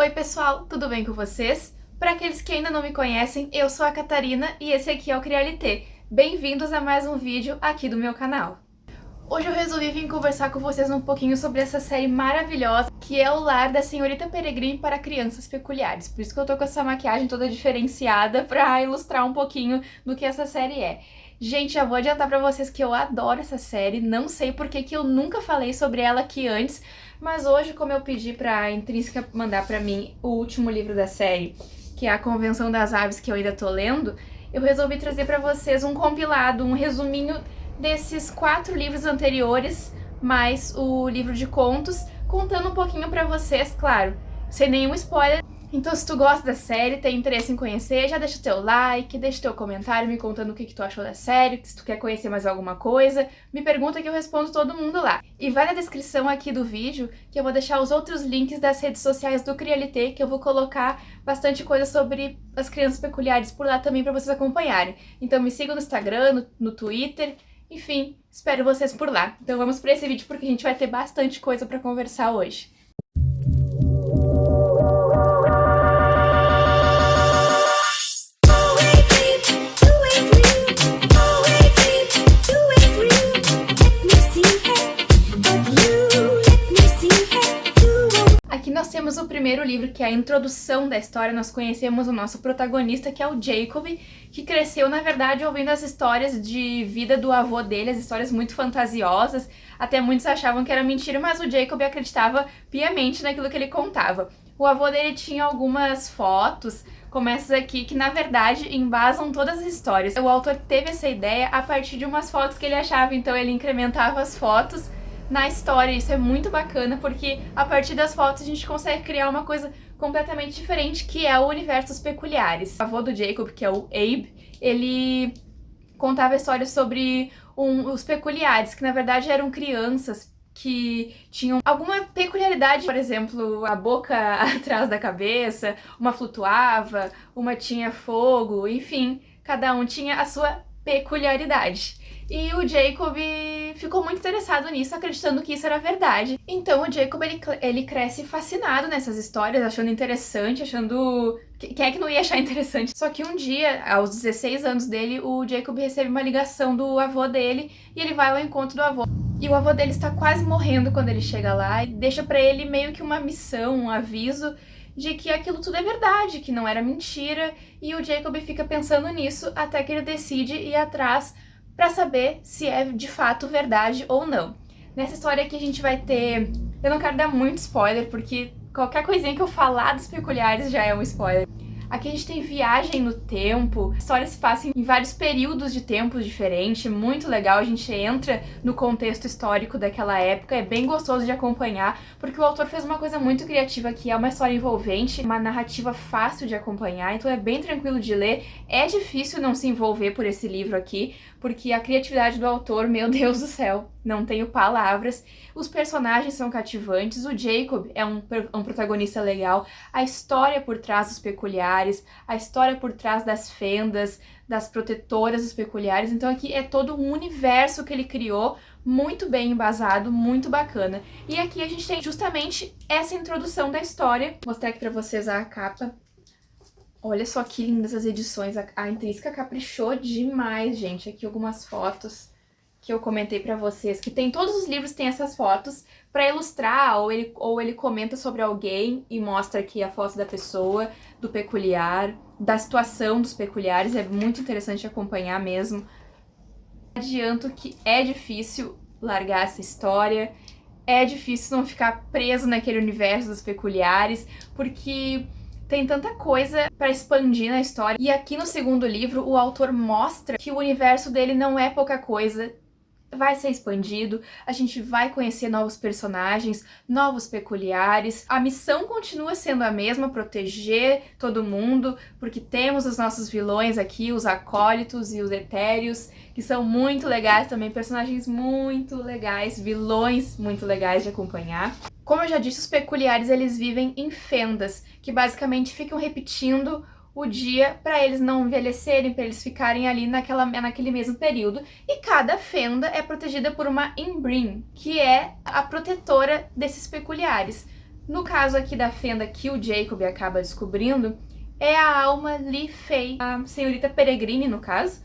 Oi pessoal, tudo bem com vocês? Para aqueles que ainda não me conhecem, eu sou a Catarina e esse aqui é o Crialité. Bem-vindos a mais um vídeo aqui do meu canal. Hoje eu resolvi vir conversar com vocês um pouquinho sobre essa série maravilhosa que é O Lar da Senhorita Peregrine para Crianças Peculiares. Por isso que eu tô com essa maquiagem toda diferenciada para ilustrar um pouquinho do que essa série é. Gente, já vou adiantar pra vocês que eu adoro essa série, não sei por que eu nunca falei sobre ela aqui antes, mas hoje, como eu pedi pra Intrínseca mandar pra mim o último livro da série, que é A Convenção das Aves, que eu ainda tô lendo, eu resolvi trazer pra vocês um compilado, um resuminho desses 4 livros anteriores, mais o livro de contos, contando um pouquinho pra vocês, claro, sem nenhum spoiler. Então, se tu gosta da série, tem interesse em conhecer, já deixa o teu like, deixa o teu comentário me contando o que tu achou da série, se tu quer conhecer mais alguma coisa, me pergunta que eu respondo todo mundo lá. E vai na descrição aqui do vídeo que eu vou deixar os outros links das redes sociais do Crialité, que eu vou colocar bastante coisa sobre as crianças peculiares por lá também para vocês acompanharem. Então me sigam no Instagram, no Twitter, enfim, espero vocês por lá. Então vamos para esse vídeo porque a gente vai ter bastante coisa para conversar hoje. Aqui nós temos o primeiro livro, que é a introdução da história. Nós conhecemos o nosso protagonista, que é o Jacob, que cresceu, na verdade, ouvindo as histórias de vida do avô dele, as histórias muito fantasiosas. Até muitos achavam que era mentira, mas o Jacob acreditava piamente naquilo que ele contava. O avô dele tinha algumas fotos, como essas aqui, que na verdade embasam todas as histórias. O autor teve essa ideia a partir de umas fotos que ele achava, então ele incrementava as fotos na história. Isso é muito bacana, porque a partir das fotos a gente consegue criar uma coisa completamente diferente, que é o universo dos peculiares. O avô do Jacob, que é o Abe, ele contava histórias sobre os peculiares, que na verdade eram crianças que tinham alguma peculiaridade, por exemplo, a boca atrás da cabeça, uma flutuava, uma tinha fogo, enfim, cada um tinha a sua peculiaridade. E o Jacob ficou muito interessado nisso, acreditando que isso era verdade. Então o Jacob, ele cresce fascinado nessas histórias, achando interessante, achando... Quem é que não ia achar interessante? Só que um dia, aos 16 anos dele, o Jacob recebe uma ligação do avô dele e ele vai ao encontro do avô. E o avô dele está quase morrendo quando ele chega lá e deixa pra ele meio que uma missão, um aviso de que aquilo tudo é verdade, que não era mentira, e o Jacob fica pensando nisso até que ele decide ir atrás pra saber se é de fato verdade ou não. Nessa história aqui a gente vai ter... Eu não quero dar muito spoiler, porque qualquer coisinha que eu falar dos peculiares já é um spoiler. Aqui a gente tem viagem no tempo, a história se passa em vários períodos de tempos diferentes, muito legal, a gente entra no contexto histórico daquela época, é bem gostoso de acompanhar, porque o autor fez uma coisa muito criativa aqui, é uma história envolvente, uma narrativa fácil de acompanhar, então é bem tranquilo de ler, é difícil não se envolver por esse livro aqui, porque a criatividade do autor, meu Deus do céu, não tenho palavras. Os personagens são cativantes, o Jacob é um protagonista legal, a história por trás dos peculiares, a história por trás das fendas, das protetoras dos peculiares, então aqui é todo um universo que ele criou, muito bem embasado, muito bacana. E aqui a gente tem justamente essa introdução da história. Vou mostrar aqui pra vocês a capa. Olha só que lindas as edições, a Intrínseca caprichou demais, gente. Aqui algumas fotos que eu comentei pra vocês, que tem todos os livros têm essas fotos pra ilustrar, ou ele comenta sobre alguém e mostra aqui a foto da pessoa, do peculiar, da situação dos peculiares, é muito interessante acompanhar mesmo. Adianto que é difícil largar essa história, é difícil não ficar preso naquele universo dos peculiares, porque tem tanta coisa pra expandir na história. E aqui no segundo livro, o autor mostra que o universo dele não é pouca coisa, vai ser expandido, a gente vai conhecer novos personagens, novos peculiares. A missão continua sendo a mesma, proteger todo mundo, porque temos os nossos vilões aqui, os acólitos e os etéreos, que são muito legais também, personagens muito legais, vilões muito legais de acompanhar. Como eu já disse, os peculiares eles vivem em fendas, que basicamente ficam repetindo o dia para eles não envelhecerem, para eles ficarem ali naquele mesmo período. E cada fenda é protegida por uma Imbrim, que é a protetora desses peculiares. No caso aqui da fenda que o Jacob acaba descobrindo, é a alma Li Fei, a senhorita Peregrine, no caso,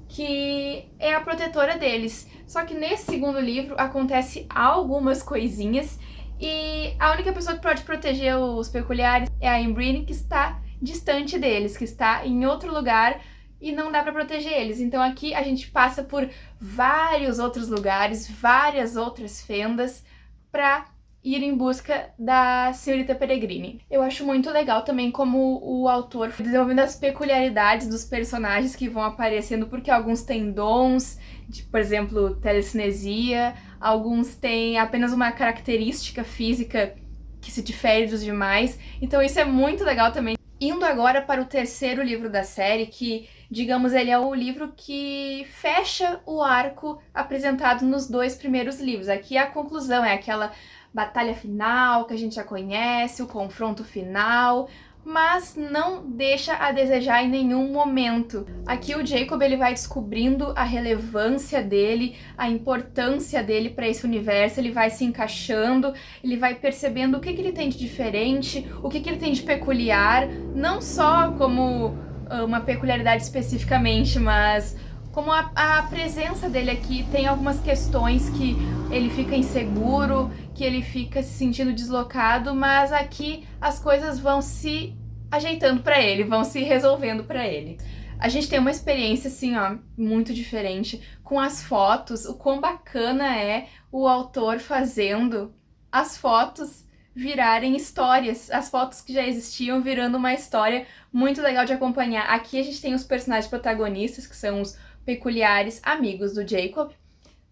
que é a protetora deles. Só que nesse segundo livro acontece algumas coisinhas e a única pessoa que pode proteger os peculiares é a Ymbrine, que está distante deles, que está em outro lugar e não dá pra proteger eles. Então aqui a gente passa por vários outros lugares, várias outras fendas pra ir em busca da senhorita Peregrine. Eu acho muito legal também como o autor foi desenvolvendo as peculiaridades dos personagens que vão aparecendo, porque alguns têm dons, de, por exemplo, telecinesia, alguns têm apenas uma característica física que se difere dos demais. Então isso é muito legal também. Indo agora para o terceiro livro da série, que, digamos, ele é o livro que fecha o arco apresentado nos 2 primeiros livros. Aqui a conclusão é aquela batalha final que a gente já conhece, o confronto final, mas não deixa a desejar em nenhum momento. Aqui o Jacob ele vai descobrindo a relevância dele, a importância dele para esse universo, ele vai se encaixando, ele vai percebendo o que ele tem de diferente, o que ele tem de peculiar, não só como uma peculiaridade especificamente, mas como a presença dele aqui tem algumas questões que ele fica inseguro, que ele fica se sentindo deslocado, mas aqui as coisas vão se ajeitando pra ele, vão se resolvendo pra ele. A gente tem uma experiência, assim, ó, muito diferente com as fotos, o quão bacana é o autor fazendo as fotos virarem histórias, as fotos que já existiam virando uma história muito legal de acompanhar. Aqui a gente tem os personagens protagonistas, que são os peculiares amigos do Jacob,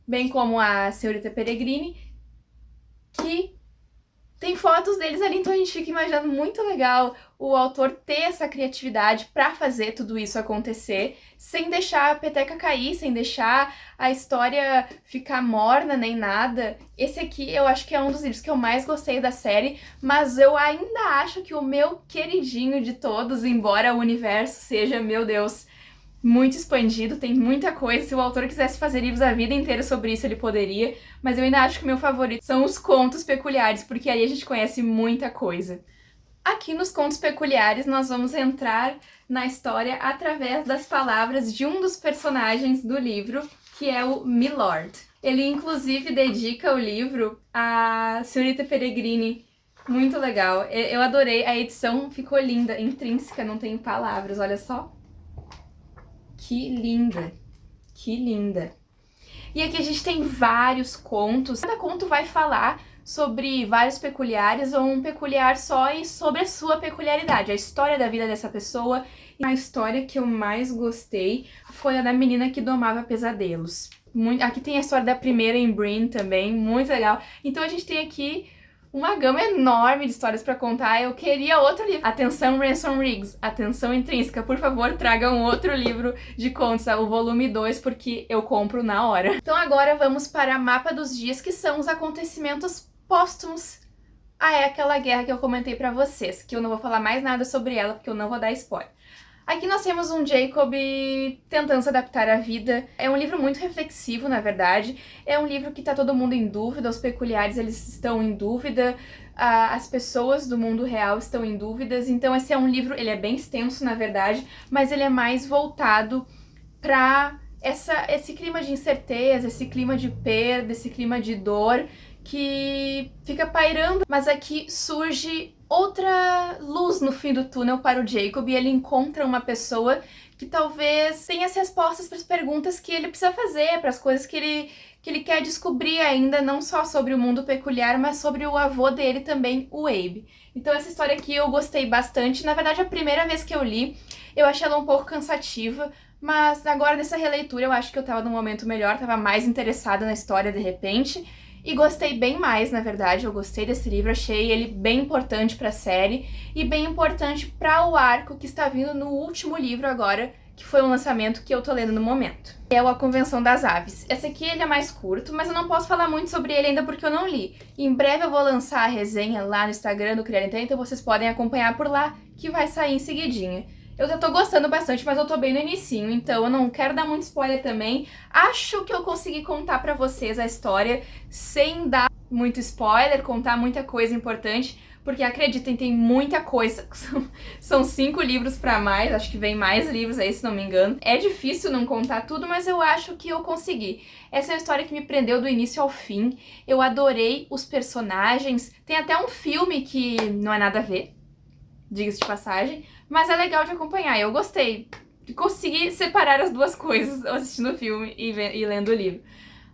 bem como a senhorita Peregrine, que tem fotos deles ali, então a gente fica imaginando, muito legal o autor ter essa criatividade pra fazer tudo isso acontecer, sem deixar a peteca cair, sem deixar a história ficar morna nem nada. Esse aqui eu acho que é um dos livros que eu mais gostei da série, mas eu ainda acho que o meu queridinho de todos, embora o universo seja, meu Deus, muito expandido, tem muita coisa. Se o autor quisesse fazer livros a vida inteira sobre isso, ele poderia, mas eu ainda acho que o meu favorito são os contos peculiares, porque aí a gente conhece muita coisa. Aqui nos contos peculiares nós vamos entrar na história através das palavras de um dos personagens do livro, que é o Milord. Ele inclusive dedica o livro à senhorita Peregrine. Muito legal, eu adorei, a edição ficou linda, intrínseca, não tem palavras, olha só. Que linda, que linda. E aqui a gente tem vários contos. Cada conto vai falar sobre vários peculiares ou um peculiar só e sobre a sua peculiaridade, a história da vida dessa pessoa. E a história que eu mais gostei foi a da menina que domava pesadelos. Aqui tem a história da primeira Ymbrine também, muito legal. Então a gente tem aqui uma gama enorme de histórias pra contar. Eu queria outro livro. Atenção, Ransom Riggs. Atenção intrínseca. Por favor, tragam outro livro de contos, o volume 2, porque eu compro na hora. Então agora vamos para Mapa dos Dias, que são os acontecimentos póstumos a aquela guerra que eu comentei pra vocês, que eu não vou falar mais nada sobre ela, porque eu não vou dar spoiler. Aqui nós temos um Jacob tentando se adaptar à vida. É um livro muito reflexivo, na verdade. É um livro que tá todo mundo em dúvida, os peculiares eles estão em dúvida, as pessoas do mundo real estão em dúvidas. Então esse é um livro, ele é bem extenso, na verdade, mas ele é mais voltado pra esse clima de incerteza, esse clima de perda, esse clima de dor que fica pairando. Mas aqui surge outra luz no fim do túnel para o Jacob e ele encontra uma pessoa que talvez tenha as respostas para as perguntas que ele precisa fazer, para as coisas que ele quer descobrir ainda, não só sobre o mundo peculiar, mas sobre o avô dele também, o Abe. Então essa história aqui eu gostei bastante. Na verdade, a primeira vez que eu li, eu achei ela um pouco cansativa, mas agora nessa releitura eu acho que eu tava num momento melhor, tava mais interessada na história de repente. E gostei bem mais, na verdade, eu gostei desse livro, achei ele bem importante pra série e bem importante para o arco que está vindo no último livro agora, que foi um lançamento que eu tô lendo no momento. É A Convenção das Aves. Esse aqui ele é mais curto, mas eu não posso falar muito sobre ele ainda porque eu não li. Em breve eu vou lançar a resenha lá no Instagram do Criar Então vocês podem acompanhar por lá, que vai sair em seguidinha. Eu já tô gostando bastante, mas eu tô bem no inicinho, então eu não quero dar muito spoiler também. Acho que eu consegui contar pra vocês a história sem dar muito spoiler, contar muita coisa importante, porque acreditem, tem muita coisa. São 5 livros pra mais, acho que vem mais livros aí, se não me engano. É difícil não contar tudo, mas eu acho que eu consegui. Essa é uma história que me prendeu do início ao fim. Eu adorei os personagens. Tem até um filme que não é nada a ver, diga-se de passagem, mas é legal de acompanhar. Eu gostei. Consegui separar as duas coisas assistindo o filme e lendo o livro.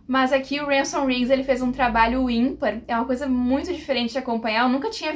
Mas aqui o Ransom Riggs, ele fez um trabalho ímpar, é uma coisa muito diferente de acompanhar. Eu nunca tinha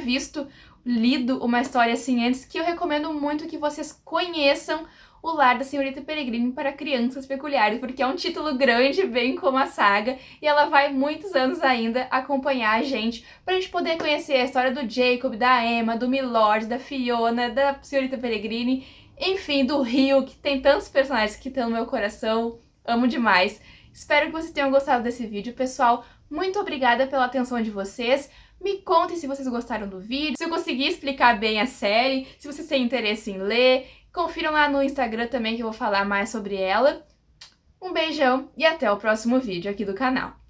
lido uma história assim antes, que eu recomendo muito que vocês conheçam O Lar da Senhorita Peregrine para Crianças Peculiares, porque é um título grande, bem como a saga, e ela vai muitos anos ainda acompanhar a gente, pra gente poder conhecer a história do Jacob, da Emma, do Milord, da Fiona, da Senhorita Peregrine, enfim, do Rio, que tem tantos personagens que estão no meu coração, amo demais. Espero que vocês tenham gostado desse vídeo, pessoal. Muito obrigada pela atenção de vocês. Me contem se vocês gostaram do vídeo, se eu consegui explicar bem a série, se vocês têm interesse em ler. Confiram lá no Instagram também que eu vou falar mais sobre ela. Um beijão e até o próximo vídeo aqui do canal.